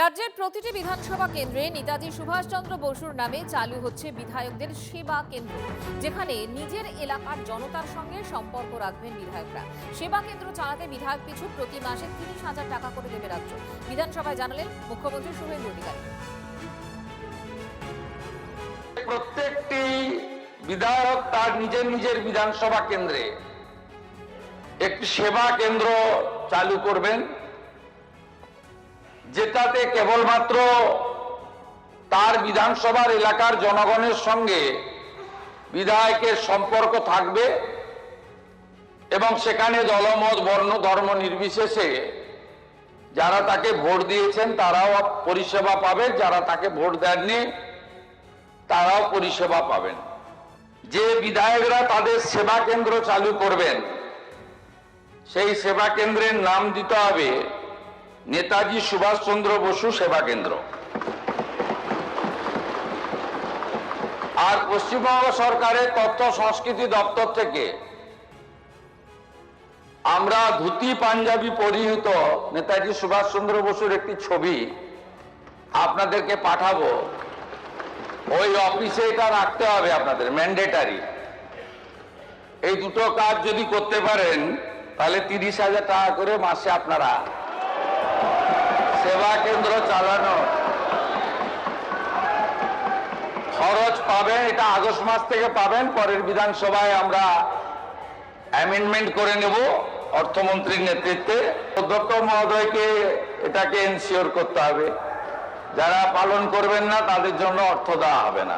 রাজ্যের প্রতিটি বিধানসভা কেন্দ্রে নেতাজি সুভাষচন্দ্র বসুর নামে চালু হচ্ছে বিধায়কদের সেবা কেন্দ্র, যেখানে নিজের এলাকার জনতার সঙ্গে সম্পর্ক রাখবেন বিধায়করা। সেবা কেন্দ্র চালাতে বিধায়ক পিছু প্রতি মাসে 30,000 টাকা করে দেবে রাজ্য। বিধানসভায় জানালেন মুখ্যমন্ত্রী শুভেন্দু অধিকারী। প্রত্যেকটি বিধায়ক তার নিজের নিজের বিধানসভা কেন্দ্রে একটি সেবা কেন্দ্র চালু করবেন, যেটাতে কেবলমাত্র তার বিধানসভার এলাকার জনগণের সঙ্গে বিধায়কের সম্পর্ক থাকবে এবং সেখানে দলমত বর্ণ ধর্ম নির্বিশেষে যারা তাকে ভোট দিয়েছেন তারাও পরিষেবা পাবে, যারা তাকে ভোট দেননি তারাও পরিষেবা পাবেন। যে বিধায়করা তাদের সেবা কেন্দ্র চালু করবেন সেই সেবা কেন্দ্রের নাম দিতে হবে নেতাজি সুভাষচন্দ্র বসু সেবা কেন্দ্র। আর পশ্চিমবঙ্গ সরকারের তথ্য সংস্কৃতি দপ্তর থেকে আমরা ধুতি পাঞ্জাবি পরিহিত নেতাজি সুভাষচন্দ্র বসুর একটি ছবি আপনাদেরকে পাঠাবো। ওই অফিসে এটা রাখতে হবে, আপনাদের ম্যান্ডেটারি। এই দুটো কাজ যদি করতে পারেন তাহলে 30,000 টাকা করে মাসে আপনারা সেবা কেন্দ্র চালানো খরচ পাবেন। এটা আগস্ট মাস থেকে পাবেন। পরের বিধানসভায় আমরা অ্যামেন্ডমেন্ট করে নেব অর্থমন্ত্রীর নেতৃত্বে। অধ্যক্ষ মহোদয়কে এটাকে এনশিওর করতে হবে, যারা পালন করবেন না তাদের জন্য অর্থ দেওয়া হবে না।